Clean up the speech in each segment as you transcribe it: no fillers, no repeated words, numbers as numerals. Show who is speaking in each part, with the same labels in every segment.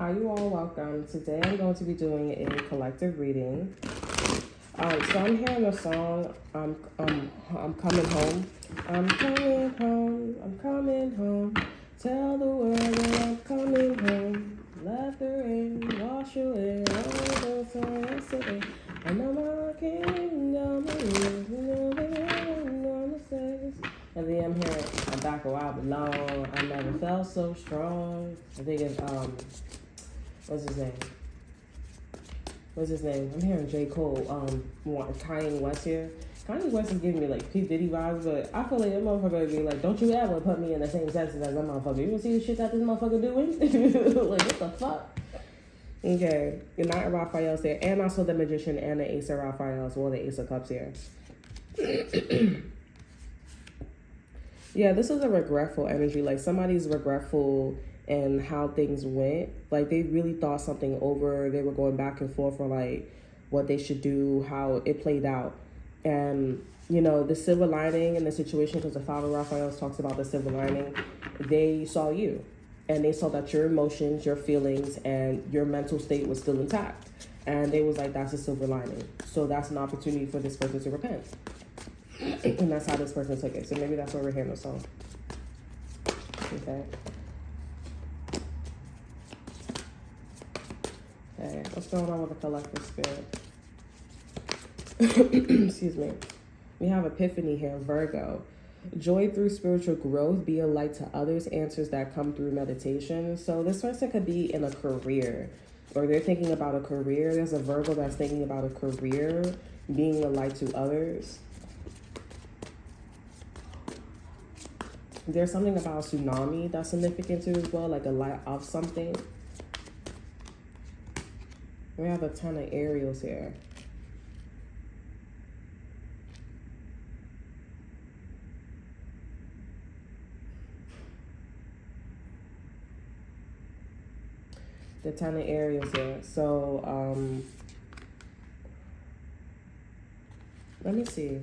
Speaker 1: Hi, you all. Welcome. Today I'm going to be doing a collective reading. So I'm hearing a song. I'm coming home. I'm coming home. I'm coming home. Tell the world that I'm coming home. Let the rain wash away all the sun yesterday. I know my kingdom is moving on the stairs. And then I'm hearing I'm back where I belong. I never felt so strong. I think it's what's his name? I'm hearing J. Cole, Kanye West here. Kanye West is giving me like P. Diddy vibes, but I feel like that motherfucker would be like, don't you ever put me in the same sentence as that motherfucker. You wanna see the shit that this motherfucker doing? Like, what the fuck? Okay, good night, Raphael's here. And also the Magician and the Ace of Raphael's, well, the Ace of Cups here. Yeah, this is a regretful energy. Like, somebody's regretful and how things went. Like, they really thought something over. They were going back and forth for like what they should do, how it played out. And the silver lining in the situation, because the Father Raphael talks about the silver lining, they saw you and they saw that your emotions, your feelings, and your mental state was still intact. And they was like, that's a silver lining. So that's an opportunity for this person to repent. And that's how this person took it. So maybe that's why we're hearing the song. Okay. Okay, what's going on with the collective spirit? Excuse me. We have Epiphany here, Virgo. Joy through spiritual growth, be a light to others, answers that come through meditation. So this person could be in a career, or they're thinking about a career. There's a Virgo that's thinking about a career, being a light to others. There's something about tsunami that's significant too as well, like a light of something. We have a ton of Ariels here. The ton of Ariels here. So, let me see.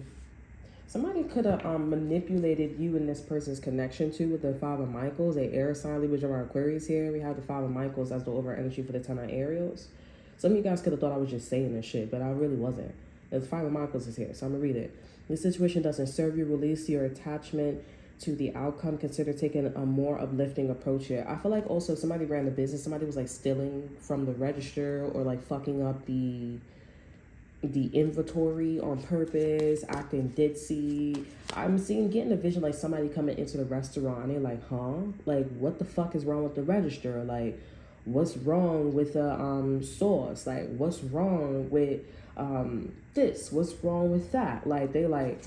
Speaker 1: Somebody could have manipulated you and this person's connection too with the Father Michaels, a air sign, which are our Aquarius here. We have the Father Michaels as the over energy for the ton of Ariels. Some of you guys could have thought I was just saying this shit, but I really wasn't. The Father Michaels is here, so I'm going to read it. This situation doesn't serve you. Release your attachment to the outcome. Consider taking a more uplifting approach here. I feel like also somebody ran the business. Somebody was like stealing from the register or like fucking up the inventory on purpose, acting ditzy. I'm getting a vision like somebody coming into the restaurant and they're like, huh? Like, what the fuck is wrong with the register? Like, what's wrong with the sauce? Like, what's wrong with this? What's wrong with that? Like, they're like,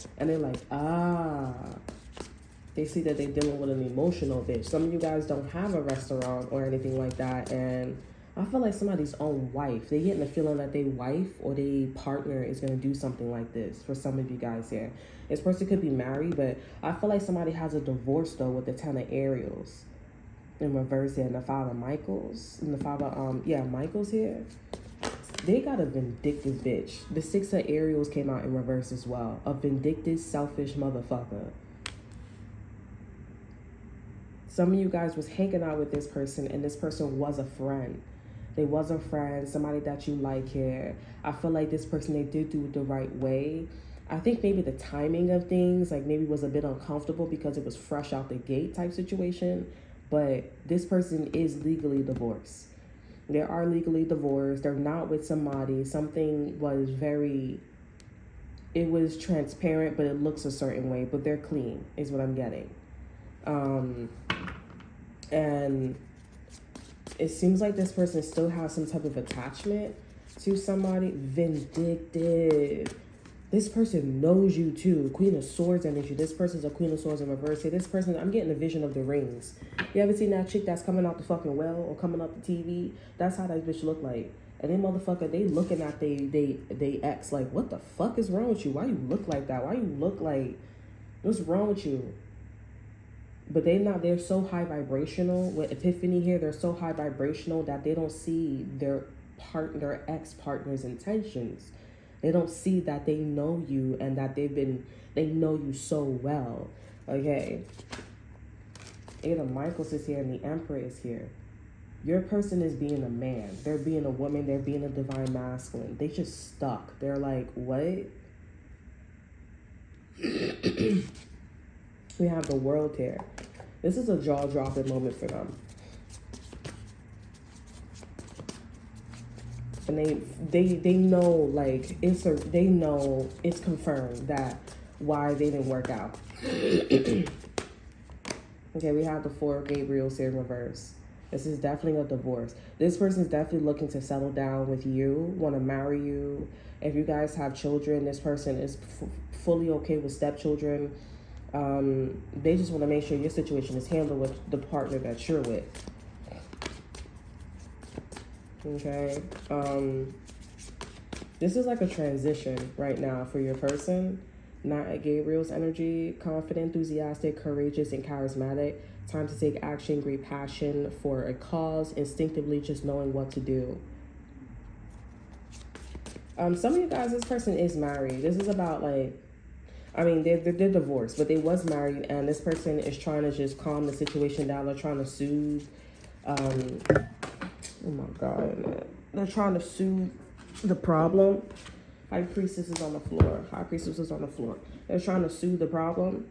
Speaker 1: they see that they're dealing with an emotional bitch. Some of you guys don't have a restaurant or anything like that, and I feel like somebody's own wife. They getting the feeling that their wife or their partner is going to do something like this for some of you guys here. This person could be married, but I feel like somebody has a divorce, though, with the Ten of Ariels in reverse here. And the Father Michaels. And the Father, Michaels here. They got a vindictive bitch. The Six of Ariels came out in reverse as well. A vindictive, selfish motherfucker. Some of you guys was hanging out with this person, and this person was a friend. They was a friend, somebody that you like here. I feel like this person, they did do it the right way. I think maybe the timing of things, like maybe was a bit uncomfortable because it was fresh out the gate type situation. But this person is legally divorced. They are legally divorced. They're not with somebody. Something was it was transparent, but it looks a certain way. But they're clean, is what I'm getting. And it seems like this person still has some type of attachment to somebody. Vindictive. This person knows you too. Queen of Swords energy. This person's a Queen of Swords in reverse here. This person, I'm getting a vision of the rings. You ever seen that chick that's coming out the fucking well or coming up the TV? That's how that bitch look like. And then motherfucker, they looking at they ex like, what the fuck is wrong with you? Why you look like that? Why you look like, what's wrong with you? But they're so high vibrational. With Epiphany here, they're so high vibrational that they don't see their ex-partner's intentions. They don't see that they know you and that they know you so well. Okay. Ada Michaels is here and the Emperor is here. Your person is being a man. They're being a woman. They're being a divine masculine. They just stuck. They're like, what? We have the world here. This is a jaw-dropping moment for them. And they know, like, they know it's confirmed that why they didn't work out. Okay, we have the Four of Gabriels here in reverse. This is definitely a divorce. This person is definitely looking to settle down with you, want to marry you. If you guys have children, this person is fully okay with stepchildren. They just want to make sure your situation is handled with the partner that you're with. Okay. This is like a transition right now for your person. Not a Gabriel's energy. Confident, enthusiastic, courageous, and charismatic. Time to take action, great passion for a cause, instinctively just knowing what to do. Some of you guys, this person is married. This is about, like, I mean, they're divorced, but they was married, and this person is trying to just calm the situation down. They're trying to soothe. Oh my God. They're trying to soothe the problem. High Priestess is on the floor. High Priestess is on the floor. They're trying to soothe the problem.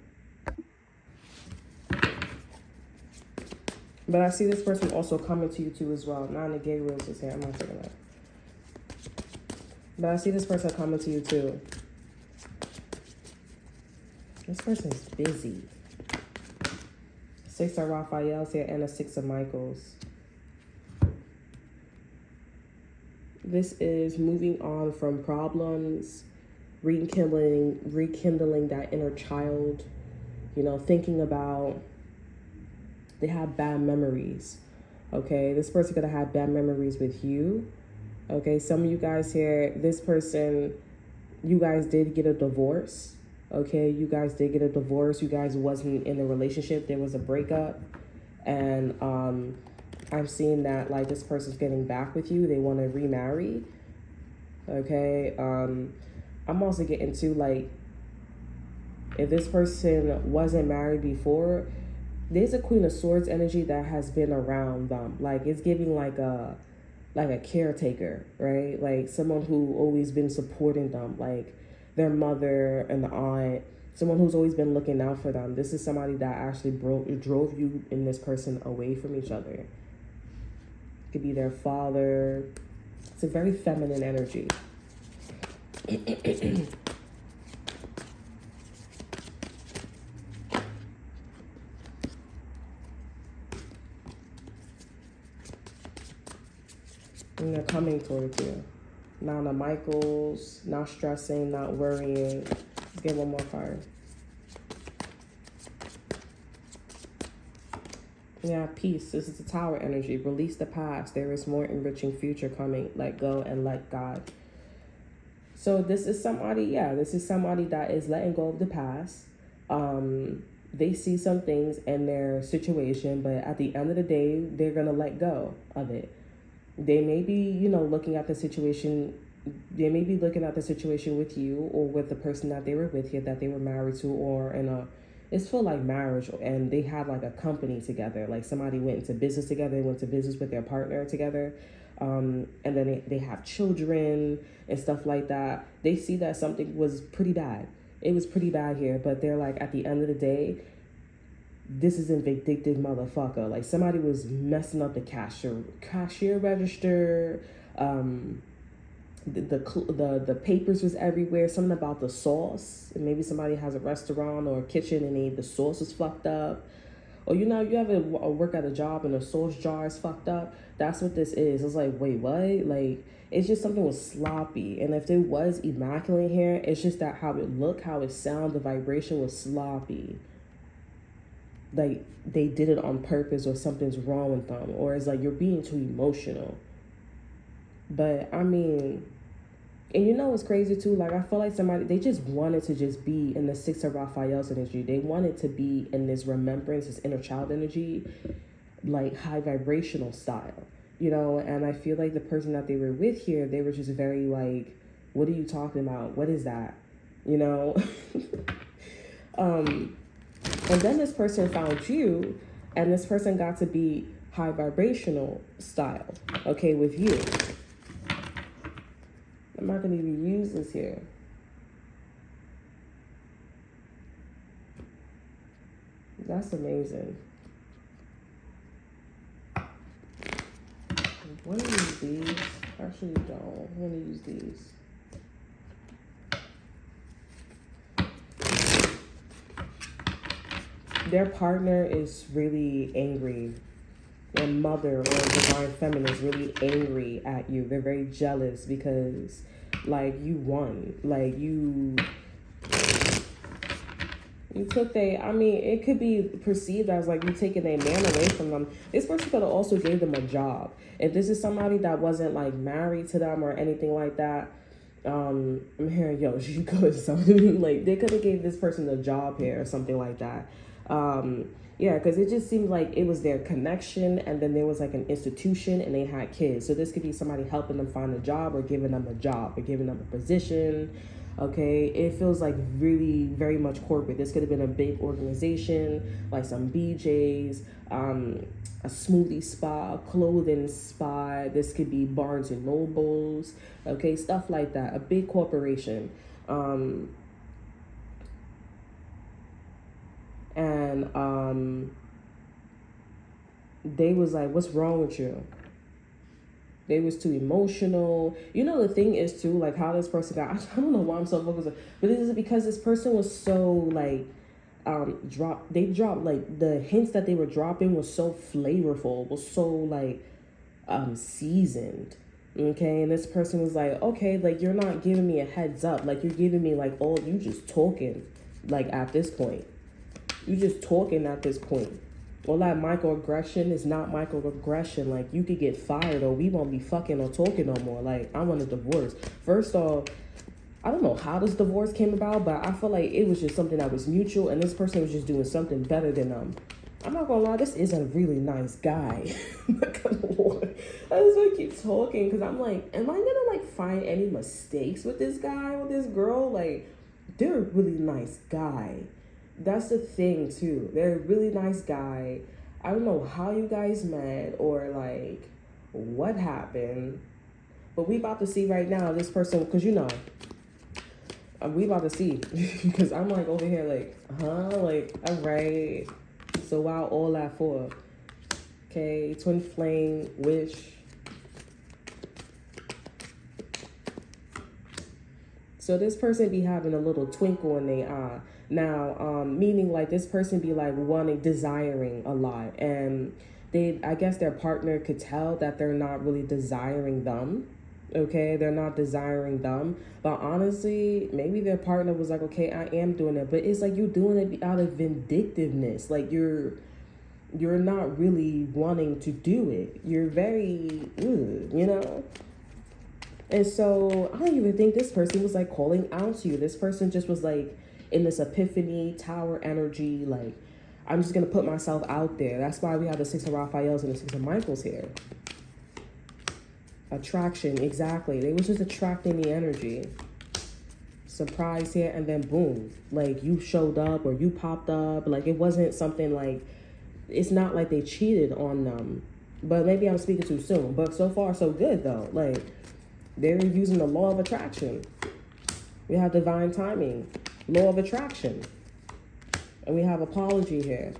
Speaker 1: But I see this person also coming to you too as well. Nine of Gabriels is here. I'm not taking that. But I see this person coming to you too. This person is busy. Six of Raphael's here and a Six of Michael's. This is moving on from problems, rekindling that inner child, you know, thinking about, they have bad memories, okay? This person could have had bad memories with you, okay? Some of you guys here, this person, you guys did get a divorce, okay? You guys did get a divorce. You guys wasn't in a relationship. There was a breakup. And I'm seeing that, like, this person's getting back with you. They want to remarry, okay? I'm also getting to, like, if this person wasn't married before, there's a Queen of Swords energy that has been around them. Like, it's giving like a caretaker, right? Like someone who always been supporting them, like their mother and the aunt, someone who's always been looking out for them. This is somebody that actually drove you and this person away from each other. It could be their father. It's a very feminine energy. And they're coming towards you. Nine of Michaels, not stressing, not worrying. Let's get one more card. Yeah, peace. This is the Tower energy. Release the past. There is more enriching future coming. Let go and let God. So this is somebody, yeah, this is somebody that is letting go of the past. They see some things in their situation, but at the end of the day, they're going to let go of it. They may be, you know, looking at the situation. They may be looking at the situation with you or with the person that they were with here, that they were married to, or in a, it's for like marriage, and they had like a company together. Like somebody went into business together, they went to business with their partner together. And then they have children and stuff like that. They see that something was pretty bad. It was pretty bad here, but they're like, at the end of the day, this is a vindictive motherfucker. Like somebody was messing up the cashier register. The papers was everywhere. Something about the sauce. And maybe somebody has a restaurant or a kitchen and the sauce is fucked up. Or you know, you have a work at a job and the sauce jar is fucked up. That's what this is. It's like, wait, what? Like, it's just something was sloppy. And if it was immaculate here, it's just that how it looked, how it sounded, the vibration was sloppy. Like they did it on purpose, or something's wrong with them, or it's like you're being too emotional. But I mean, and you know what's crazy too? Like I feel like somebody, they just wanted to just be in the Six of Raphael's energy. They wanted to be in this remembrance, this inner child energy, like high vibrational style, you know. And I feel like the person that they were with here, they were just very like, what are you talking about? What is that? You know? And then this person found you, and this person got to be high vibrational style, okay, with you. I'm not going to even use this here. That's amazing. I want to use these. Actually, don't. I want to use these. Their partner is really angry. Their mother or divine feminine is really angry at you. They're very jealous because, like, you won. Like, you took it could be perceived as like you taking a man away from them. This person could have also gave them a job. If this is somebody that wasn't like married to them or anything like that, I'm hearing, yo, she could something like they could have gave this person a job here or something like that. Yeah, because it just seemed like it was their connection, and then there was like an institution, and they had kids. So this could be somebody helping them find a job, or giving them a job, or giving them a position. Okay, it feels like really very much corporate. This could have been a big organization, like some BJ's, a smoothie spa, a clothing spa. This could be Barnes and Nobles. Okay, stuff like that. A big corporation. They was like, what's wrong with you? They was too emotional. You know, the thing is too, like how this person got, I don't know why I'm so focused on, but this is because this person was so like, they dropped like the hints that they were dropping was so flavorful, was so like, seasoned. Okay. And this person was like, okay, like you're not giving me a heads up. Like you're giving me like, oh, you just talking like at this point. You just talking at this point. All that microaggression is not microaggression. Like, you could get fired or we won't be fucking or talking no more. Like, I want a divorce. First off, I don't know how this divorce came about, but I feel like it was just something that was mutual, and this person was just doing something better than them. I'm not gonna lie, this is a really nice guy. I'm not gonna lie. I just want to keep talking because I'm like, am I gonna like find any mistakes with this guy, with this girl? Like, they're a really nice guy. That's the thing too. They're a really nice guy. I don't know how you guys met or like what happened, but we about to see right now this person, because you know, we about to see because I'm like over here like, like, all right. So wow, all that for? Okay, twin flame, wish. So this person be having a little twinkle in their eye. Now, meaning like this person be like desiring a lot, and I guess their partner could tell that they're not really desiring them. Okay, they're not desiring them, but honestly, maybe their partner was like, okay, I am doing it, but it's like you're doing it out of vindictiveness. Like you're not really wanting to do it. You're very, you know. And so I don't even think this person was like calling out to you. This person just was like in this epiphany, tower energy, like, I'm just going to put myself out there. That's why we have the 6 of Raphaels and the 6 of Michaels here. Attraction, exactly. They was just attracting the energy. Surprise here, and then boom. Like, you showed up or you popped up. Like, it wasn't something like, it's not like they cheated on them. But maybe I'm speaking too soon. But so far, so good, though. Like, they're using the law of attraction. We have divine timing. Law of attraction. And we have apology here.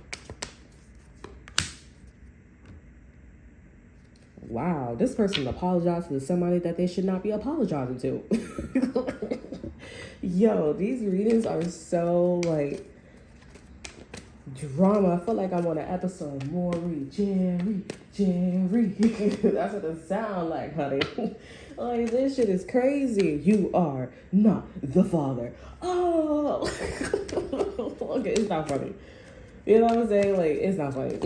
Speaker 1: Wow, this person apologized to somebody that they should not be apologizing to. Yo, these readings are so like drama. I feel like I'm on an episode of Maury, Jerry. That's what it sounds like, honey. Like, this shit is crazy. You are not the father. Oh, okay, it's not funny. You know what I'm saying? Like, it's not funny.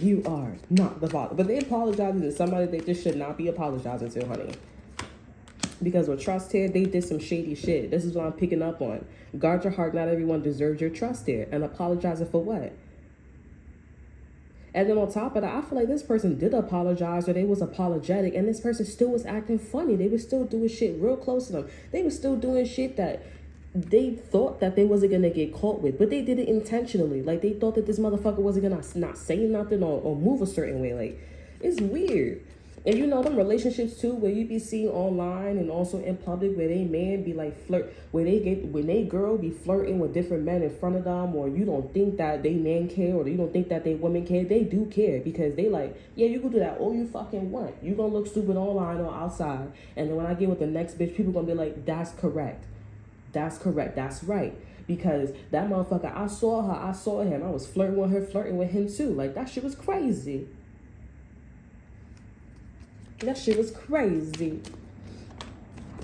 Speaker 1: You are not the father. But they apologizing to somebody they just should not be apologizing to, honey. Because with trust here, they did some shady shit. This is what I'm picking up on. Guard your heart. Not everyone deserves your trust here. And apologizing for what? And then on top of that, I feel like this person did apologize, or they was apologetic, and this person still was acting funny. They was still doing shit real close to them. They was still doing shit that they thought that they wasn't gonna get caught with, but they did it intentionally. Like, they thought that this motherfucker wasn't gonna not say nothing or move a certain way. Like, it's weird. And you know them relationships too, where you be seeing online and also in public, where they man be like when they girl be flirting with different men in front of them, or you don't think that they man care, or you don't think that they women care. They do care, because they like, yeah, you can do that all you fucking want. You gonna look stupid online or outside, and then when I get with the next bitch, people gonna be like, that's correct. That's correct. That's right. Because that motherfucker, I saw her, I saw him. I was flirting with her, flirting with him too. Like, that shit was crazy. That shit was crazy.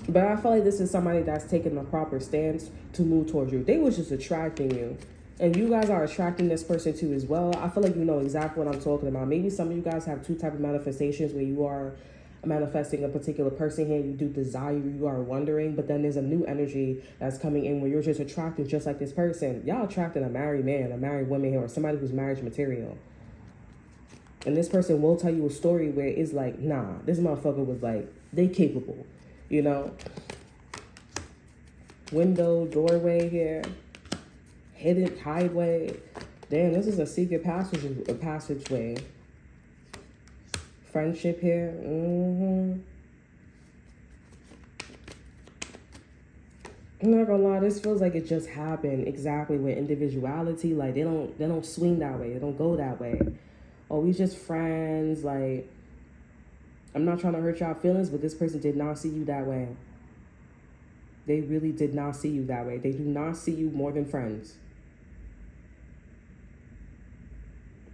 Speaker 1: But I feel like this is somebody that's taking the proper stance to move towards you. They was just attracting you. And you guys are attracting this person too as well. I feel like you know exactly what I'm talking about. Maybe some of you guys have two type of manifestations where you are manifesting a particular person here. You do desire, you are wondering, but then there's a new energy that's coming in where you're just attracted just like this person. Y'all attracting a married man, a married woman here, or somebody who's marriage material. And this person will tell you a story where it's like, nah, this motherfucker was like, they capable, you know? Window, doorway here, hidden highway. Damn, this is a secret passageway. Friendship here. I'm not gonna lie, this feels like it just happened exactly with individuality. Like, they don't swing that way. They don't go that way. Oh, we just friends. Like, I'm not trying to hurt y'all feelings, but this person did not see you that way. They really did not see you that way. They do not see you more than friends.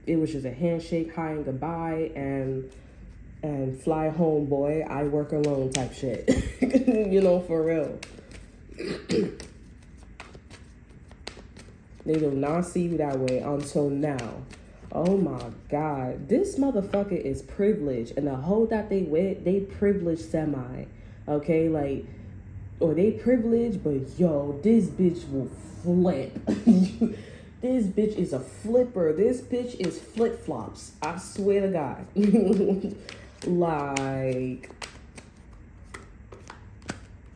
Speaker 1: It was just a handshake, hi and goodbye, and fly home, boy, I work alone type shit. You know, for real. They do not see you that way until now. Oh my God. This motherfucker is privileged. And the hoe that they with, they privileged semi. Okay, like, or they privileged, but yo, this bitch will flip. This bitch is a flipper. This bitch is flip-flops. I swear to God. Like,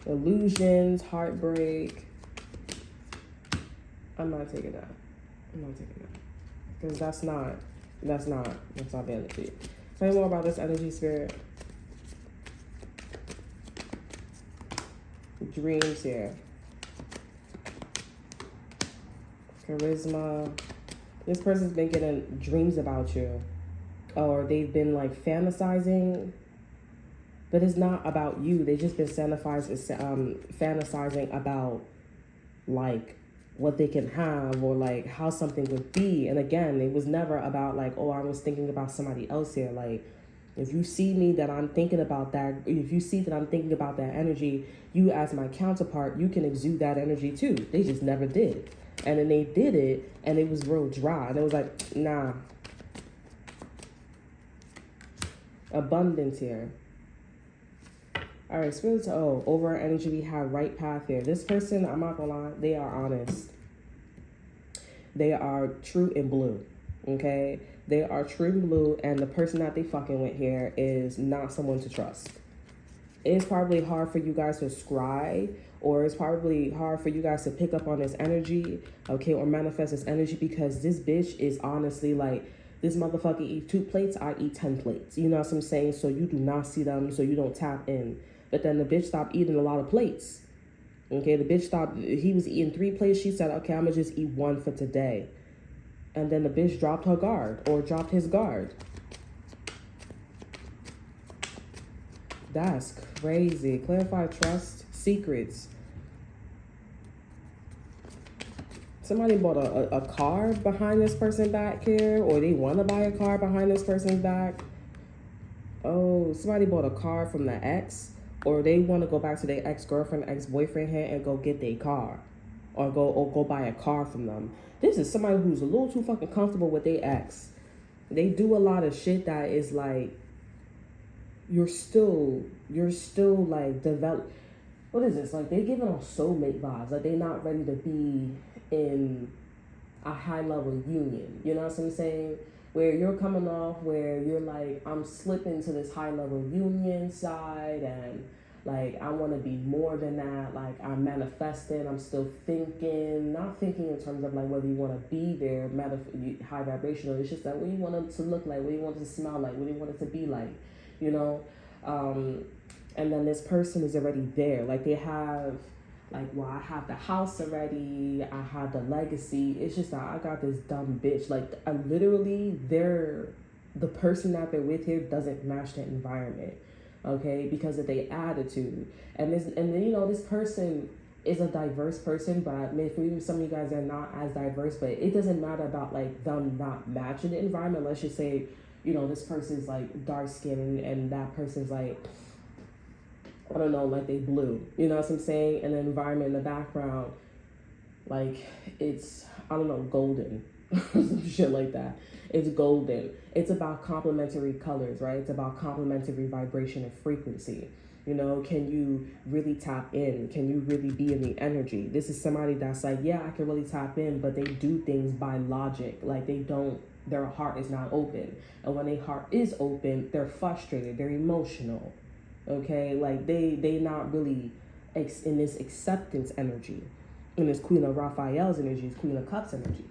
Speaker 1: illusions, heartbreak. I'm not taking that. Because that's not the energy. Tell me more about this energy, spirit. Dreams here. Charisma. This person's been getting dreams about you. Or they've been like fantasizing. But it's not about you. They've just been fantasizing about like what they can have, or like how something would be. And again, it was never about like, oh, I was thinking about somebody else here. Like, if you see me that I'm thinking about that, if you see that I'm thinking about that energy, you as my counterpart, you can exude that energy too. They just never did. And then they did it, and it was real dry. And it was like, nah. Abundance here. All right, spirits. Oh, over our energy, we have right path here. This person, I'm not gonna lie, they are honest. They are true and blue. Okay, they are true and blue, and the person that they fucking with here is not someone to trust. It's probably hard for you guys to scry, or it's probably hard for you guys to pick up on this energy, okay, or manifest this energy, because this bitch is honestly like, this motherfucker eat 2 plates, I eat 10 plates. You know what I'm saying? So you do not see them, so you don't tap in. But then the bitch stopped eating a lot of plates. Okay, the bitch stopped, he was eating 3 plates. She said, okay, I'm gonna just eat 1 for today. And then the bitch dropped her guard, or dropped his guard. That's crazy. Clarify trust, secrets. Somebody bought a car behind this person back here, or they want to buy a car behind this person's back. Oh, somebody bought a car from the ex, or they want to go back to their ex-girlfriend, ex-boyfriend here and go get their car, or go buy a car from them. This is somebody who's a little too fucking comfortable with their ex. They do a lot of shit that is like, you're still like develop. What is this? Like, they giving off soulmate vibes. Like, they're not ready to be in a high level union. You know what I'm saying? Where you're coming off, where you're like, I'm slipping to this high level union side, and Like, I want to be more than that. Like, I'm manifesting. I'm still thinking. Not thinking in terms of, like, whether you want to be there, high vibrational. It's just that what you want it to look like, what you want it to smell like, what you want it to be like, you know? And then this person is already there. Like, they have, like, well, I have the house already. I have the legacy. It's just that I got this dumb bitch. Like, literally, the person that they're with here doesn't match the environment. Okay, because of their attitude, and then you know, this person is a diverse person, but maybe some of you guys are not as diverse. But it doesn't matter about like them not matching the environment. Let's just say, you know, this person's like dark skinned and that person's like, I don't know, like they blue. You know what I'm saying? And the environment in the background, like it's, I don't know, golden, some shit like that. It's golden. It's about complementary colors, right? It's about complementary vibration and frequency. You know, can you really tap in? Can you really be in the energy? This is somebody that's like, yeah, I can really tap in, but they do things by logic. Like they don't, their heart is not open. And when their heart is open, they're frustrated, they're emotional. Okay, like they not really in this acceptance energy, in this Queen of Raphael's energy, Queen of Cups energy.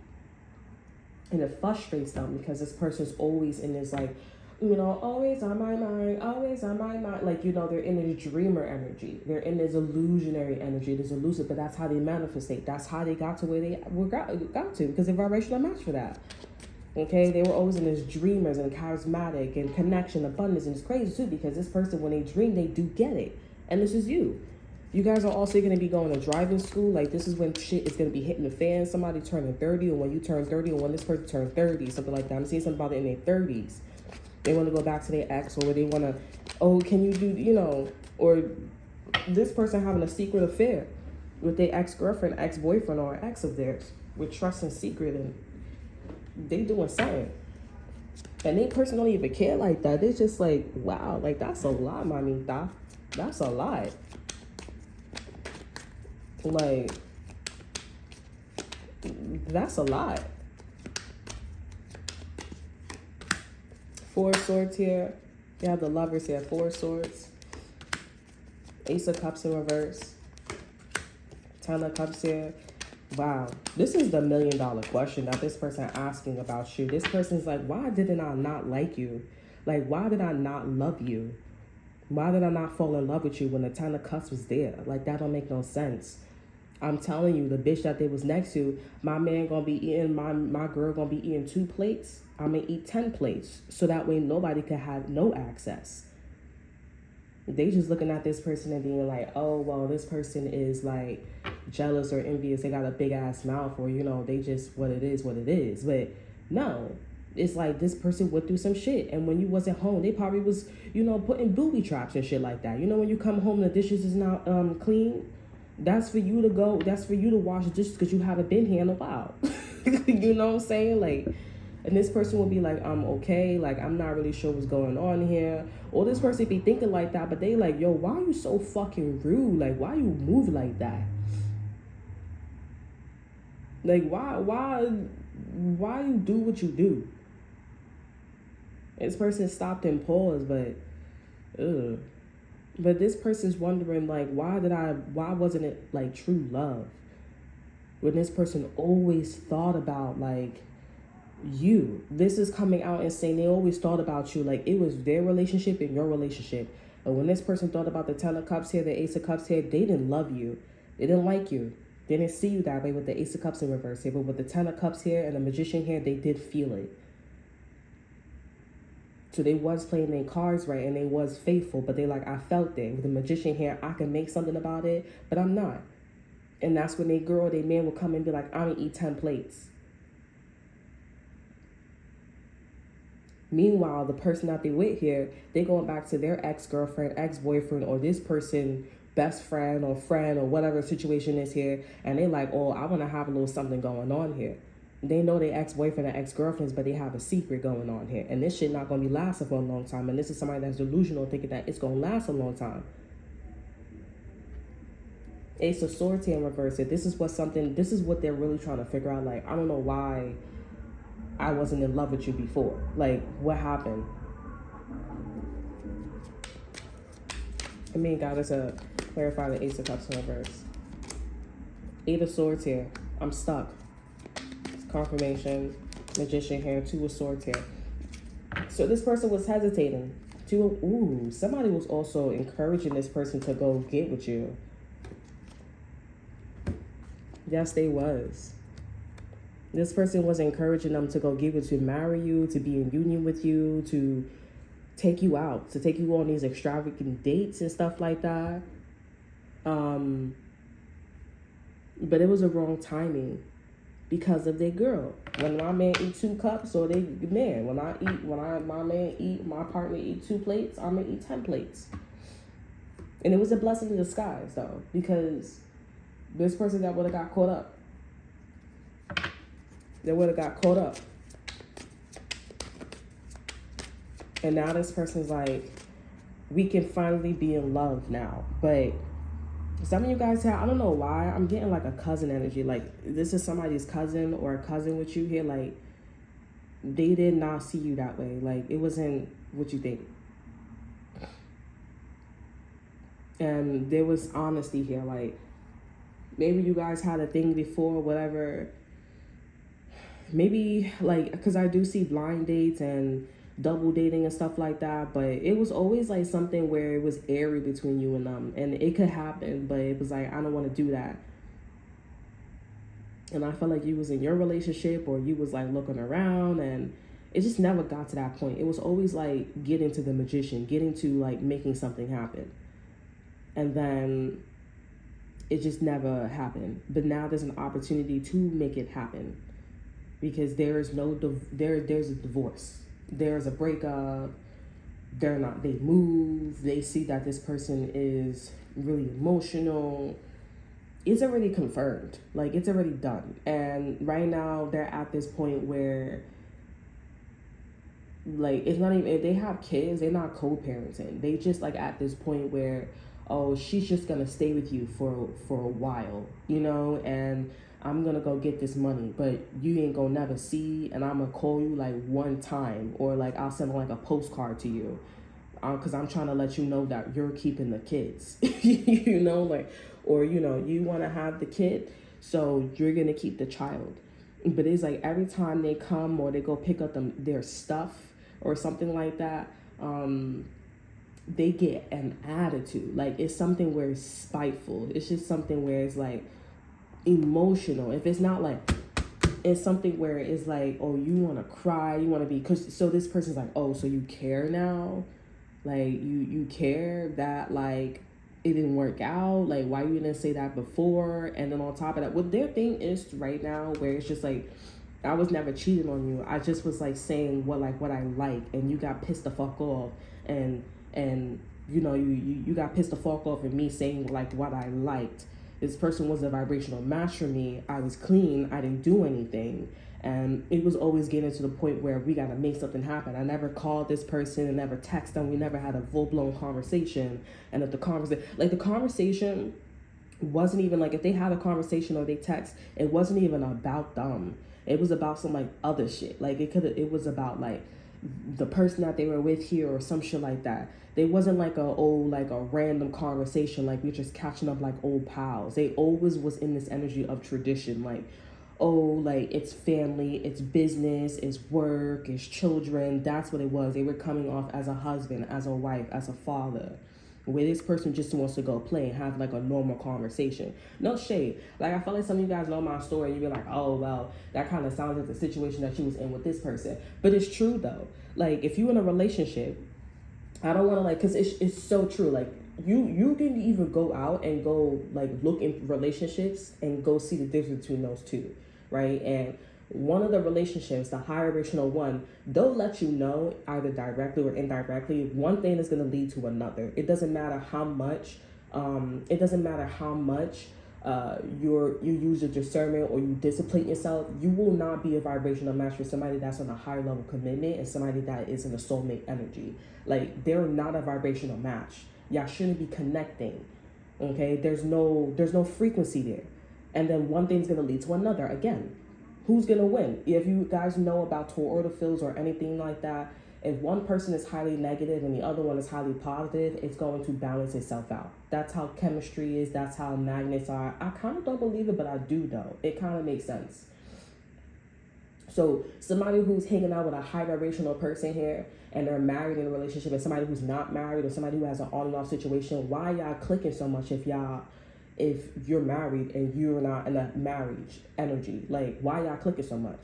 Speaker 1: And it frustrates them because this person's always in this like, you know, always on my mind, always on my mind. Like, you know, they're in this dreamer energy. They're in this illusionary energy, this elusive, but that's how they manifestate. That's how they got to where they got to, because they're vibrational match for that. Okay, they were always in this dreamers and charismatic and connection, abundance, and it's crazy too because this person, when they dream, they do get it. And this is you. You guys are also going to be going to driving school. Like, this is when shit is going to be hitting the fan. Somebody turning 30, or when you turn 30, or when this person turned 30, something like that. I'm seeing something about it in their 30s. They want to go back to their ex, or they want to, oh, can you do, you know, or this person having a secret affair with their ex-girlfriend, ex-boyfriend, or ex of theirs with trust and secret, and they doing something. And they person don't even care like that. They're just like, wow, like, that's a lot, mamita. That's a lot. Like, that's a lot. 4 swords here. You have the lovers here. 4 swords. Ace of Cups in reverse. 10 of Cups here. Wow. This is the $1 million question that this person asking about you. This person's like, why didn't I not like you? Like, why did I not love you? Why did I not fall in love with you when the 10 of Cups was there? Like, that don't make no sense. I'm telling you, the bitch that they was next to, my man gonna be eating, my girl gonna be eating 2 plates. I'm gonna eat 10 plates. So that way nobody could have no access. They just looking at this person and being like, oh, well, this person is like jealous or envious. They got a big ass mouth, or, you know, they just, what it is. But no, it's like this person went through some shit. And when you wasn't home, they probably was, you know, putting booby traps and shit like that. You know, when you come home and the dishes is not clean, that's for you to go, that's for you to wash the dishes because you haven't been here in a while. You know what I'm saying? Like, and this person will be like, I'm okay, like, I'm not really sure what's going on here. Or this person be thinking like that, but they like, yo, why are you so fucking rude? Like, why you move like that? Like, why you do what you do? This person stopped and paused, but But this person's wondering, like, why wasn't it, like, true love? When this person always thought about, like, you. This is coming out and saying they always thought about you. Like, it was their relationship and your relationship. And when this person thought about the 10 of Cups here, the Ace of Cups here, they didn't love you. They didn't like you. They didn't see you that way with the Ace of Cups in reverse here. But with the 10 of Cups here and the Magician here, they did feel it. So they was playing their cards right and they was faithful, but they like, I felt it. With the Magician here, I can make something about it, but I'm not. And that's when they man will come and be like, I'm gonna eat 10 plates. Meanwhile, the person that they with here, they going back to their ex-girlfriend, ex-boyfriend, or this person, best friend or whatever situation is here, and they like, oh, I want to have a little something going on here. They know they ex-boyfriend or ex-girlfriends, but they have a secret going on here. And this shit not going to be lasting for a long time. And this is somebody that's delusional, thinking that it's going to last a long time. Ace of Swords here in reverse. This is what they're really trying to figure out. Like, I don't know why I wasn't in love with you before. Like, what happened? I mean, God is to clarify the Ace of Cups in reverse. Eight of Swords here. I'm stuck. It's confirmation. Magician here. Two of Swords here. So this person was hesitating. Somebody was also encouraging this person to go get with you. Yes, they was. This person was encouraging them to go get with you, marry you, to be in union with you, to take you out, to take you on these extravagant dates and stuff like that. But it was a wrong timing because of their girl. When my man eat 2 cups, or my partner eat 2 plates, I'm gonna eat 10 plates. And it was a blessing in disguise though, because this person that would have got caught up. They would have got caught up. And now this person's like, we can finally be in love now. But some of you guys have, I don't know why, I'm getting like a cousin energy. Like this is somebody's cousin or a cousin with you here. Like they did not see you that way. Like it wasn't what you think. And there was honesty here. Like maybe you guys had a thing before, whatever. Maybe like, because I do see blind dates and double dating and stuff like that, but it was always like something where it was airy between you and them, and it could happen, but it was like, I don't want to do that. And I felt like you was in your relationship, or you was like looking around, and it just never got to that point. It was always like getting to the magician, getting to like making something happen, and then it just never happened. But now there's an opportunity to make it happen, because there's a divorce. There's a breakup. They move. They see that this person is really emotional. It's already confirmed. Like it's already done. And right now they're at this point where like, it's not even, if they have kids, they're not co-parenting. They just like at this point where, oh, she's just gonna stay with you for a while, you know, and I'm gonna go get this money, but you ain't gonna never see, and I'm gonna call you like one time, or like I'll send like a postcard to you, because I'm trying to let you know that you're keeping the kids, you know, like, or you know, you want to have the kid, so you're gonna keep the child. But it's like every time they come or they go pick up their stuff or something like that, they get an attitude. Like it's something where it's spiteful. It's just something where it's like emotional. If it's not like, it's something where it's like, oh, you want to cry, you want to be, so this person's like, oh, so you care now, like you care that like it didn't work out, like why you didn't say that before? And then on top of that, what their thing is right now, where it's just like, I was never cheating on you, I just was like saying what I like, and you got pissed the fuck off, and you know, you got pissed the fuck off at me saying like what I liked. This person was a vibrational match for me. I was clean. I didn't do anything. And it was always getting to the point where we got to make something happen. I never called this person and never texted them. We never had a full-blown conversation. And if the conversation wasn't even like, if they had a conversation or they text, it wasn't even about them. It was about some like other shit. Like it was about like the person that they were with here or some shit like that. There wasn't like a random conversation, like we're just catching up like old pals. They always was in this energy of tradition, like, oh, like it's family, it's business, it's work, it's children. That's what it was. They were coming off as a husband, as a wife, as a father. Where this person just wants to go play and have like a normal conversation. No shade. Like I feel like some of you guys know my story and you'd be like, oh, well, that kind of sounds like the situation that you was in with this person. But it's true though. Like if you're in a relationship, I don't want to like, because it's so true. Like you can even go out and go like look in relationships and go see the difference between those two, right? And one of the relationships, the higher vibrational one, they'll let you know either directly or indirectly, one thing is going to lead to another. It doesn't matter how much you use your discernment or you discipline yourself. You will not be a vibrational match for somebody that's on a higher level commitment and somebody that is in a soulmate energy. Like they're not a vibrational match. Y'all shouldn't be connecting. Okay, there's no frequency there, and then one thing's gonna lead to another. Again, who's gonna win? If you guys know about toroidal fields or anything like that, if one person is highly negative and the other one is highly positive, it's going to balance itself out. That's how chemistry is. That's how magnets are. I kind of don't believe it, but I do know. It kind of makes sense. So somebody who's hanging out with a high vibrational person here and they're married in a relationship, and somebody who's not married, or somebody who has an on and off situation, why y'all clicking so much if you're married and you're not in a marriage energy? Like, why y'all clicking so much?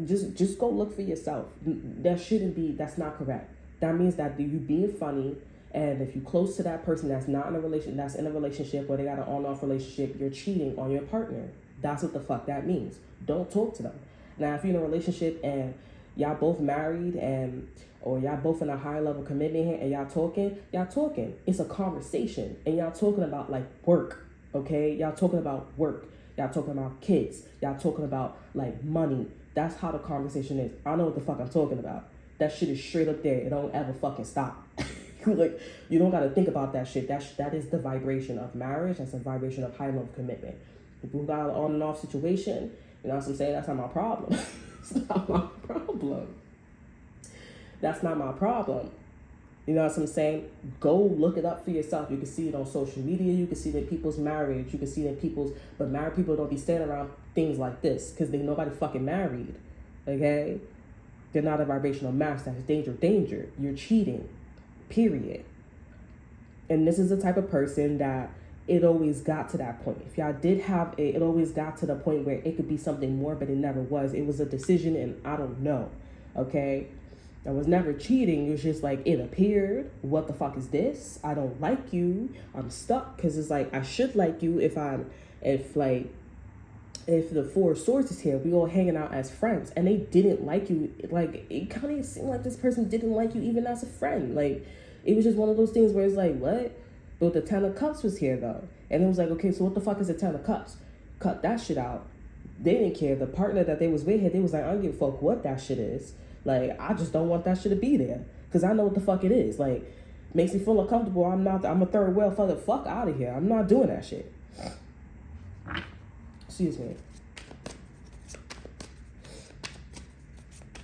Speaker 1: Just go look for yourself. That's not correct. That means that you being funny, and if you close to that person that's not in a relation, that's in a relationship or they got an on-off relationship, you're cheating on your partner. That's what the fuck that means. Don't talk to them. Now, if you're in a relationship and y'all both married or y'all both in a higher level commitment here and y'all talking. It's a conversation, and y'all talking about like work, okay? Y'all talking about work. Y'all talking about kids. Y'all talking about like money. That's how the conversation is. I know what the fuck I'm talking about. That shit is straight up there. It don't ever fucking stop. Like, you don't gotta think about that shit. That is the vibration of marriage. That's a vibration of high level commitment. People who got an on and off situation, you know what I'm saying? That's not my problem. It's not my problem. That's not my problem. You know what I'm saying? Go look it up for yourself. You can see it on social media. You can see that people's marriage. You can see that but married people don't be standing around things like this because they nobody fucking married. Okay? They're not a vibrational match. That's danger. You're cheating. Period. And this is the type of person that it always got to that point. If y'all did have it always got to the point where it could be something more, but it never was. It was a decision, and I don't know. Okay? I was never cheating. It was just like, it appeared. What the fuck is this? I don't like you. I'm stuck. Because it's like, I should like you if the Four of Swords is here. We all hanging out as friends. And they didn't like you. Like, it kind of seemed like this person didn't like you even as a friend. Like, it was just one of those things where it's like, what? But the Ten of Cups was here, though. And it was like, okay, so what the fuck is the Ten of Cups? Cut that shit out. They didn't care. The partner that they was with here, they was like, I don't give a fuck what that shit is. Like, I just don't want that shit to be there. Because I know what the fuck it is. Like, makes me feel uncomfortable. I'm a third wheel. Fuck out of here. I'm not doing that shit. Excuse me.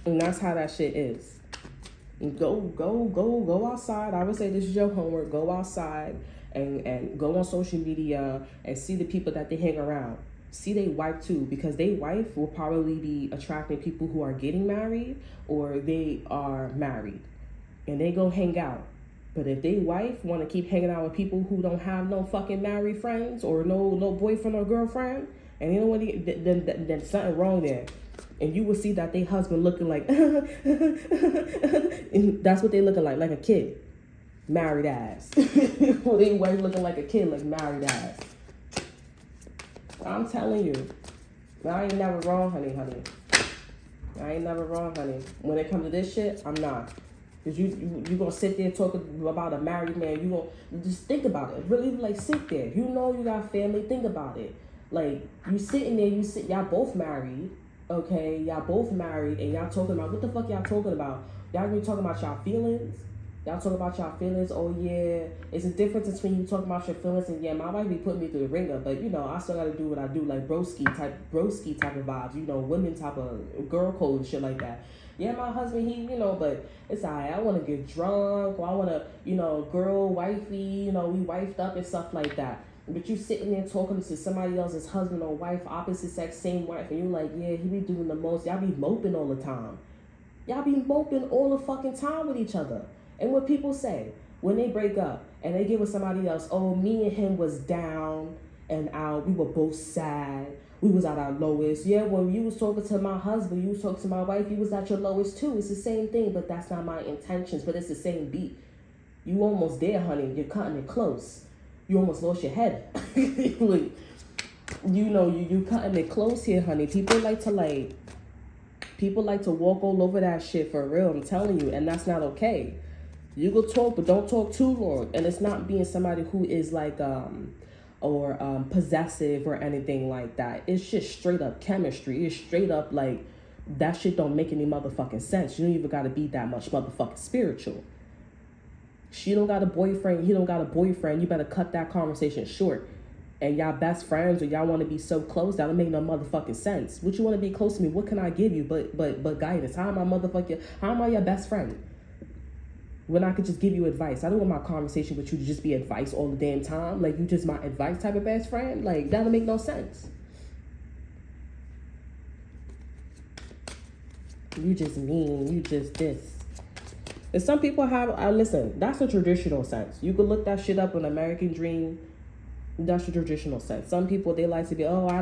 Speaker 1: And that's how that shit is. Go outside. I would say this is your homework. Go outside and go on social media and see the people that they hang around. See they wife too, because they wife will probably be attracting people who are getting married or they are married, and they go hang out. But if they wife want to keep hanging out with people who don't have no fucking married friends or no boyfriend or girlfriend, and you know what, then something wrong there. And you will see that they husband looking like and that's what they looking like a kid, married ass. Or they wife looking like a kid, like married ass. I'm telling you, I ain't never wrong, honey. I ain't never wrong, honey. When it comes to this shit, I'm not. Because you gonna sit there talking about a married man. You gonna just think about it. Really, like, sit there. You know you got family. Think about it. Like, you sitting there, y'all both married. Okay, y'all both married, and y'all talking about, what the fuck y'all talking about? Y'all gonna be talking about y'all feelings? Y'all talking about y'all feelings? Oh yeah, it's a difference between you talking about your feelings and, yeah, my wife be putting me through the ringer, but you know, I still gotta do what I do, like broski type of vibes, you know, women type of girl code and shit like that. Yeah, my husband, he, you know, but it's alright. I wanna get drunk, or I wanna, you know, girl, wifey, you know, we wifed up and stuff like that. But you sitting there talking to somebody else's husband or wife, opposite sex, same wife, and you're like, yeah, he be doing the most. Y'all be moping all the time. Y'all be moping all the fucking time with each other. And what people say when they break up and they get with somebody else, oh, me and him was down and out. We were both sad. We was at our lowest. Yeah, when you was talking to my husband, you was talking to my wife, you was at your lowest too. It's the same thing, but that's not my intentions. But it's the same beat. You almost there, honey. You're cutting it close. You almost lost your head. Like, you know, you cutting it close here, honey. People like to walk all over that shit for real. I'm telling you, and that's not okay. You go talk, but don't talk too long. And it's not being somebody who is like possessive or anything like that. It's just straight up chemistry. It's straight up like, that shit don't make any motherfucking sense. You don't even gotta be that much motherfucking spiritual. She don't got a boyfriend, he don't got a boyfriend. You better cut that conversation short. and y'all best friends or y'all want to be so close, that don't make no motherfucking sense. What you want to be close to me? What can I give you but guidance? How am I your best friend when I could just give you advice? I don't want my conversation with you to just be advice all the damn time. Like, you just my advice type of best friend? Like, that don't make no sense. You just mean, you just this. And some people have, listen, that's a traditional sense. You could look that shit up on American Dream. That's the traditional sense. Some people, they like to be, oh, I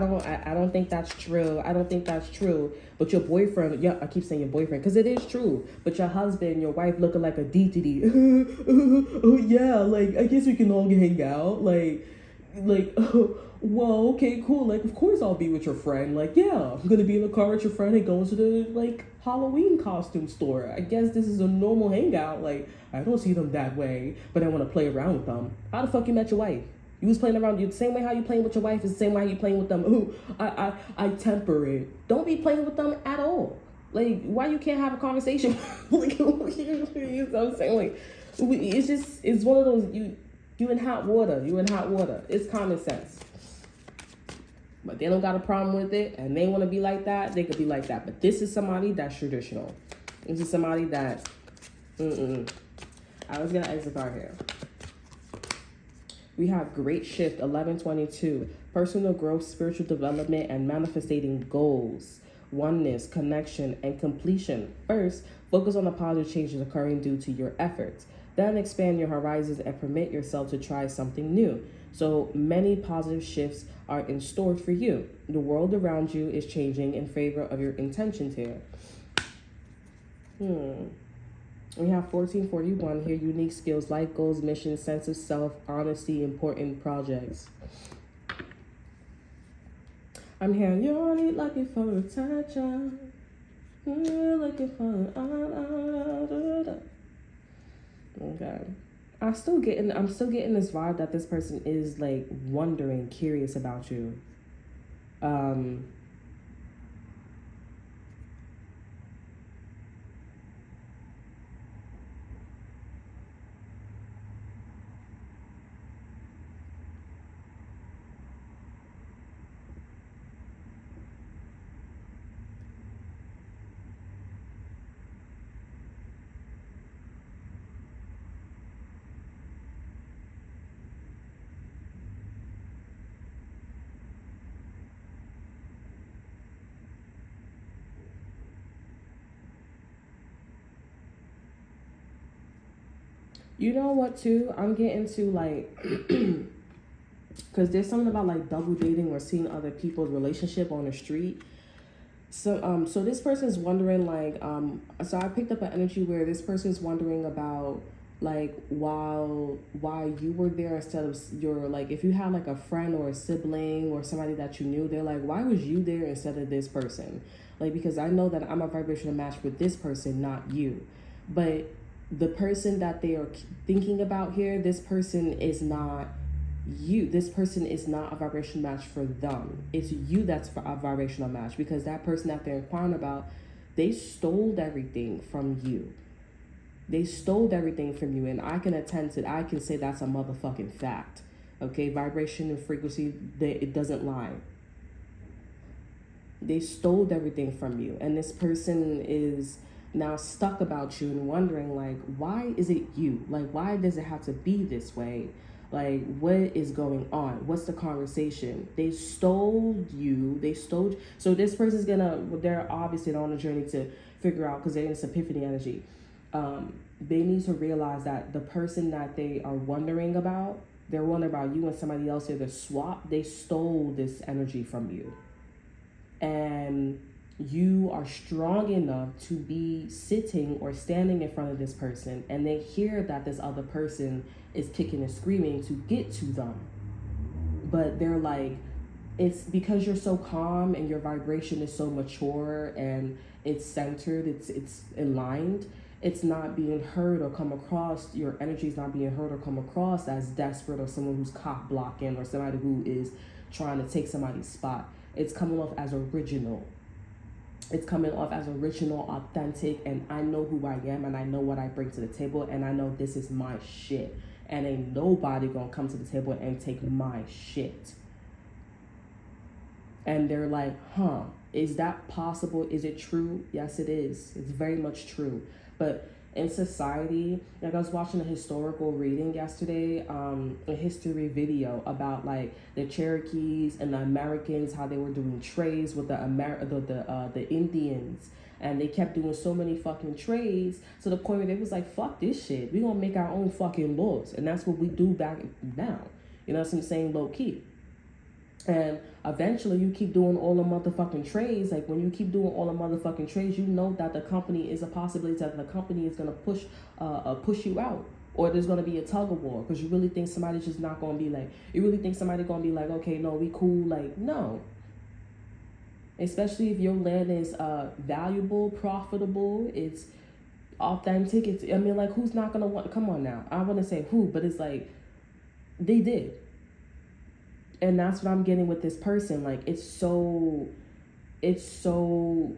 Speaker 1: don't think that's true. I don't think that's true. But your boyfriend, yeah, I keep saying your boyfriend because it is true. But your husband, your wife looking like a DTD. Oh yeah, like, I guess we can all hang out. Like, well, okay, cool. Like, of course I'll be with your friend. Like, yeah, I'm gonna be in the car with your friend and going to the, like, Halloween costume store. I guess this is a normal hangout. Like, I don't see them that way, but I want to play around with them. How the fuck you met your wife? You was playing around. You the same way how you playing with your wife is the same way how you playing with them. Ooh, I temper it. Don't be playing with them at all. Like, why you can't have a conversation? Like, you know what I'm saying? Like, it's one of those, you in hot water. You in hot water. It's common sense. But they don't got a problem with it, and they want to be like that, they could be like that. But this is somebody that's traditional. This is somebody that, I was going to exit card here. We have great shift, 1122. Personal growth, spiritual development, and manifesting goals. Oneness, connection, and completion. First, focus on the positive changes occurring due to your efforts. Then expand your horizons and permit yourself to try something new. So many positive shifts are in store for you. The world around you is changing in favor of your intentions here. We have 1441 here. Unique skills, life goals, mission, sense of self, honesty, important projects. I'm hearing you're only looking for attention. You're looking for okay. I'm still getting this vibe that this person is like wondering, curious about you. You know what, too? I'm getting to, like, because there's something about, like, double dating or seeing other people's relationship on the street. So this person's wondering, like, so I picked up an energy where this person's wondering about, like, why you were there instead of your, like, if you had, like, a friend or a sibling or somebody that you knew, they're like, why was you there instead of this person? Like, because I know that I'm a vibrational match with this person, not you. But the person that they are thinking about here, this person is not you. This person is not a vibrational match for them. It's you that's a vibrational match, because that person that they're inquiring about, they stole everything from you. They stole everything from you, and I can attend to it. I can say that's a motherfucking fact. Okay, vibration and frequency, it doesn't lie. They stole everything from you, and this person is now stuck about you and wondering, like, why is it you? Like, why does it have to be this way? Like, what is going on? What's the conversation? They stole you. So this person's they're obviously on a journey to figure out, because they're in this epiphany energy. They need to realize that the person that they are wondering about, they're wondering about you and somebody else here. They stole this energy from you. And you are strong enough to be sitting or standing in front of this person, and they hear that this other person is kicking and screaming to get to them. But they're like, it's because you're so calm and your vibration is so mature and it's centered, it's aligned. It's not being heard or come across, your energy is not being heard or come across as desperate, or someone who's cock blocking, or somebody who is trying to take somebody's spot. It's coming off as original. It's coming off as original, authentic, and I know who I am, and I know what I bring to the table, and I know this is my shit. And ain't nobody gonna come to the table and take my shit. And they're like, huh, is that possible? Is it true? Yes, it is. It's very much true. But in society, like I was watching a historical reading yesterday, a history video about like the Cherokees and the Americans, how they were doing trades with the Indians, and they kept doing so many fucking trades to the point where they was like, fuck this shit, we gonna make our own fucking laws. And that's what we do back now, you know what I'm saying, low key. And eventually you keep doing all the motherfucking trades. Like when you keep doing all the motherfucking trades, you know that the company is a possibility that the company is gonna push you out, or there's gonna be a tug of war, because you really think somebody's just not gonna be like, you really think somebody gonna be like, okay, no, we cool. Like, no. Especially if your land is valuable, profitable, it's authentic. It's, I mean, like, who's not gonna want? Come on now, I want to say who, but it's like they did. And that's what I'm getting with this person. Like, it's not to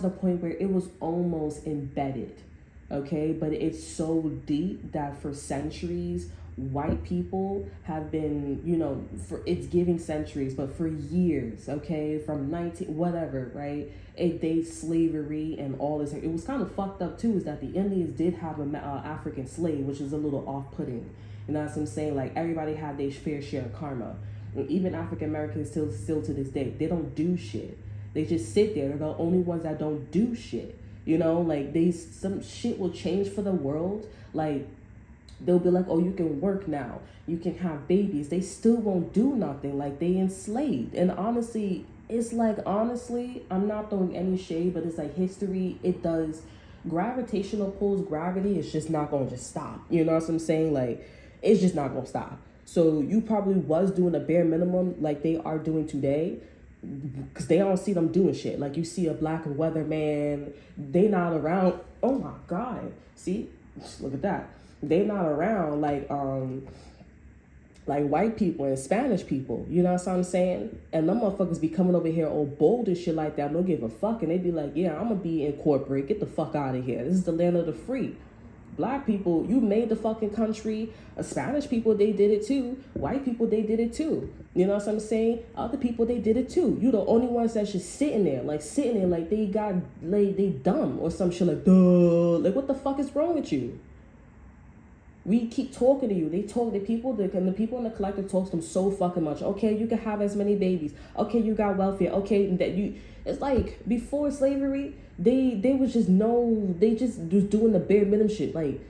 Speaker 1: the point where it was almost embedded, okay? But it's so deep that for centuries, white people have been, you know, for it's giving centuries, but for years, okay? From 19, whatever, right? They slavery and all this. It was kind of fucked up too, is that the Indians did have a African slave, which is a little off-putting. You know what I'm saying? Like, everybody had their fair share of karma. And even African Americans still to this day, they don't do shit. They just sit there. They're the only ones that don't do shit. You know, like some shit will change for the world. Like, they'll be like, oh, you can work now, you can have babies. They still won't do nothing. Like, they enslaved. And honestly, it's like, honestly, I'm not throwing any shade, but it's like history, it does. Gravitational pulls, gravity is just not going to just stop. You know what I'm saying? Like, it's just not going to stop. So you probably was doing a bare minimum like they are doing today, because they don't see them doing shit. Like, you see a black weatherman, they not around. Oh my God. See, look at that. They not around like white people and Spanish people. You know what I'm saying? And them motherfuckers be coming over here all bold and shit like that. Don't give a fuck. And they be like, yeah, I'm gonna be in corporate. Get the fuck out of here. This is the land of the free. Black people, you made the fucking country. Spanish people, they did it too. White people, they did it too. You know what I'm saying? Other people, they did it too. You the only ones that's just sitting there like they got, like, they dumb or some shit like, duh. Like, what the fuck is wrong with you? We keep talking to you. They talk, the people in the collective talks to them so fucking much. Okay, you can have as many babies. Okay, you got welfare. Okay, that you. It's like before slavery, they was just they just was doing the bare minimum shit, like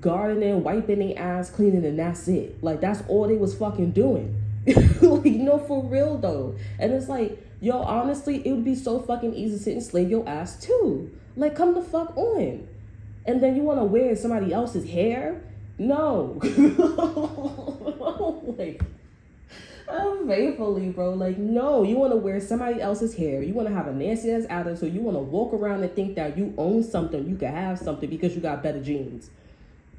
Speaker 1: gardening, wiping their ass, cleaning, and that's it. Like, that's all they was fucking doing. Like, you know, for real though. And it's like, yo, honestly, it would be so fucking easy to sit and slave your ass too. Like, come the fuck on. And then you want to wear somebody else's hair? No. Like, faithfully, bro. Like, no. You want to wear somebody else's hair. You want to have a nasty ass attitude. So you want to walk around and think that you own something. You can have something because you got better genes.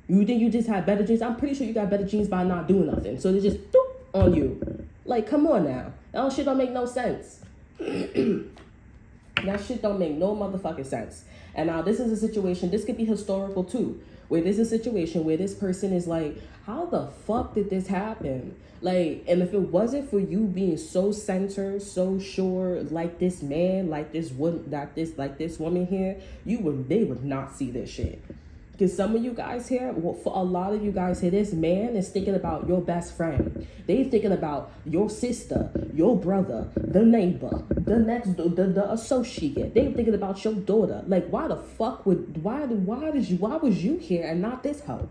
Speaker 1: You think you just have better genes? I'm pretty sure you got better genes by not doing nothing. So they just doop on you. Like, come on now. That shit don't make no sense. That shit don't make no motherfucking sense. And now this is a situation, this could be historical too, where there's a situation where this person is like, how the fuck did this happen? Like, and if it wasn't for you being so centered, so sure, like this man, like this woman here, they would not see this shit. Because some of you guys here, well, for a lot of you guys here, this man is thinking about your best friend. They thinking about your sister, your brother, the neighbor, the associate. They thinking about your daughter. Like, why the fuck why was you here and not this hoe?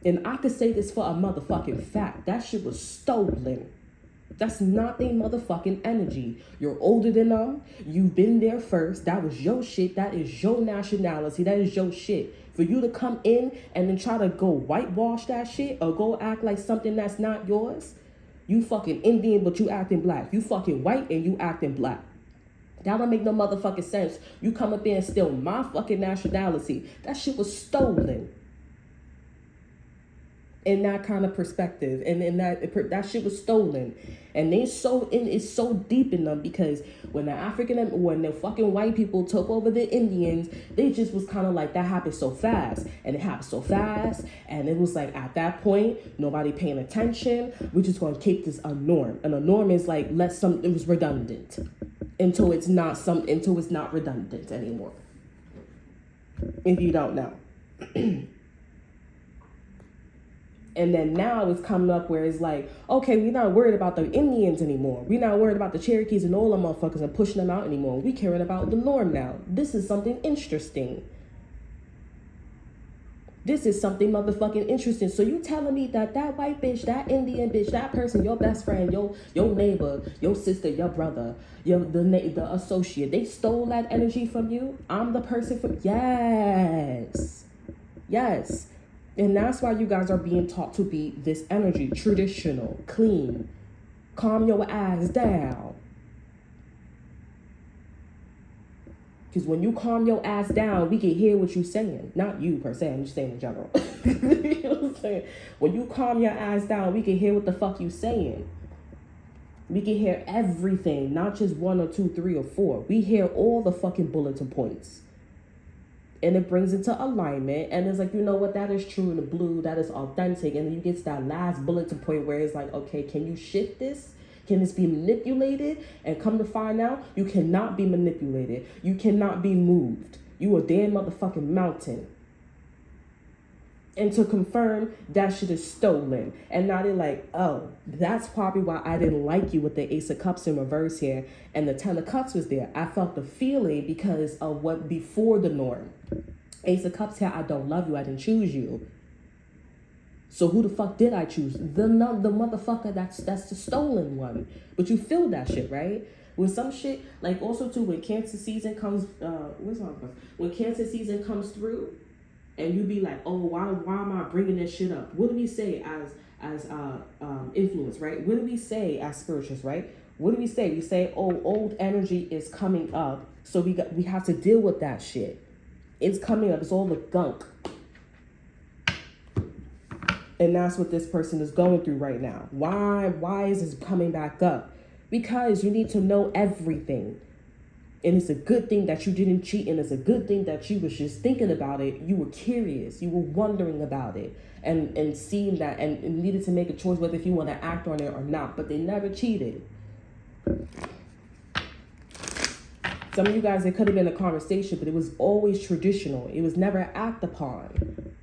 Speaker 1: And I could say this for a motherfucking fact. That shit was stolen. That's not their motherfucking energy. You're older than them. You've been there first. That was your shit. That is your nationality. That is your shit. For you to come in and then try to go whitewash that shit or go act like something that's not yours. You fucking Indian, but you acting black. You fucking white and you acting black. That don't make no motherfucking sense. You come up there and steal my fucking nationality. That shit was stolen. in that kind of perspective, and in that shit was stolen, and it's so deep in them, because when the fucking white people took over the Indians, they just was kind of like, that happened so fast, and it happened so fast, and it was like, at that point, nobody paying attention, we're just gonna keep this a norm, and a norm is like, it was redundant until it's not redundant anymore, if you don't know. And then now it's coming up where it's like, okay, we're not worried about the Indians anymore. We're not worried about the Cherokees and all the motherfuckers and pushing them out anymore. We caring about the norm now. This is something interesting. This is something motherfucking interesting. So you telling me that white bitch, that Indian bitch, that person, your best friend, your neighbor, your sister, your brother, the associate, they stole that energy from you? I'm the person from... Yes. Yes. And that's why you guys are being taught to be this energy, traditional, clean, calm your ass down. Because when you calm your ass down, we can hear what you're saying. Not you per se, I'm just saying in general. You know what I'm saying? When you calm your ass down, we can hear what the fuck you saying. We can hear everything, not just 1 or 2, 3 or 4. We hear all the fucking bulletin points. And it brings it to alignment, and it's like, you know what, that is true in the blue, that is authentic, and then you get to that last bulletin point where it's like, okay, can you shift this? Can this be manipulated? And come to find out, you cannot be manipulated. You cannot be moved. You a damn motherfucking mountain. And to confirm, that shit is stolen. And now they're like, oh, that's probably why I didn't like you with the Ace of Cups in reverse here. And the Ten of Cups was there. I felt the feeling because of what before the norm. Ace of Cups here, I don't love you. I didn't choose you. So who the fuck did I choose? The motherfucker that's the stolen one. But you feel that shit, right? When some shit, like also too, when Cancer season comes, when Cancer season comes through, and you be like, oh, why am I bringing this shit up? What do we say as influence, right? What do we say as spiritualists, right? What do we say? We say, oh, old energy is coming up, so we have to deal with that shit. It's coming up. It's all the gunk. And that's what this person is going through right now. Why is this coming back up? Because you need to know everything. And it's a good thing that you didn't cheat, and it's a good thing that you was just thinking about it. You were curious. You were wondering about it and seeing that and needed to make a choice whether if you want to act on it or not. But they never cheated. Some of you guys, it could have been a conversation, but it was always traditional. It was never act upon.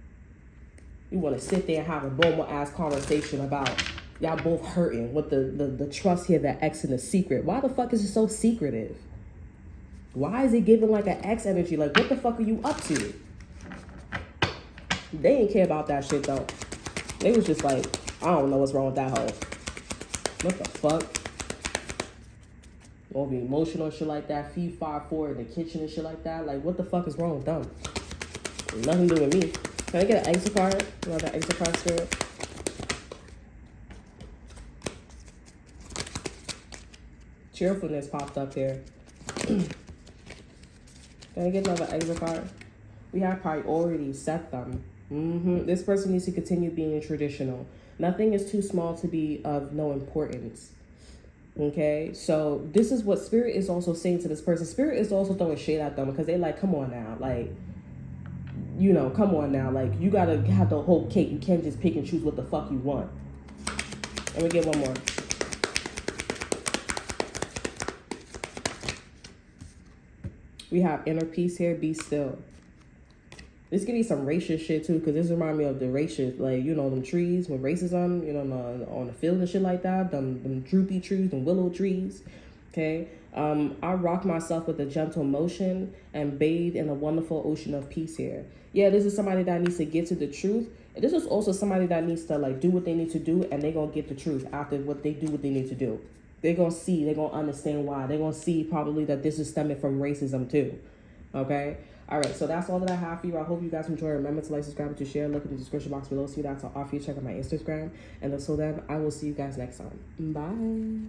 Speaker 1: You want to sit there and have a normal ass conversation about y'all both hurting with the trust here, that X in the secret. Why the fuck is it so secretive? Why is it giving like an X energy? Like, what the fuck are you up to? They didn't care about that shit, though. They was just like, I don't know what's wrong with that hoe. What the fuck? Or be emotional and shit like that. Feed 5-4 in the kitchen and shit like that. Like, what the fuck is wrong with them? Nothing to do with me. Can I get an exit card? Another exit card, spirit? Cheerfulness popped up here. Can I get another exit card? We have priorities. Set them. This person needs to continue being traditional. Nothing is too small to be of no importance. Okay? So this is what Spirit is also saying to this person. Spirit is also throwing shade at them because they're like, come on now. Like, you know, come on now. Like, you got to have the whole cake. You can't just pick and choose what the fuck you want. Let me get one more. We have inner peace here. Be still. This could be some racist shit too, because this reminds me of the racist, like, you know, them trees with racism, you know, on the field and shit like that. Them droopy trees, them willow trees. Okay. I rock myself with a gentle motion and bathe in a wonderful ocean of peace here. Yeah, this is somebody that needs to get to the truth. And this is also somebody that needs to like do what they need to do, and they're gonna get the truth after what they do what they need to do. They're going to see, they're going to understand why. They're going to see probably that this is stemming from racism too. Okay? All right, so that's all that I have for you. I hope you guys enjoy. Remember to like, subscribe, and to share. Look in the description box below. See that's an offer. Check out my Instagram. And until then, I will see you guys next time. Bye.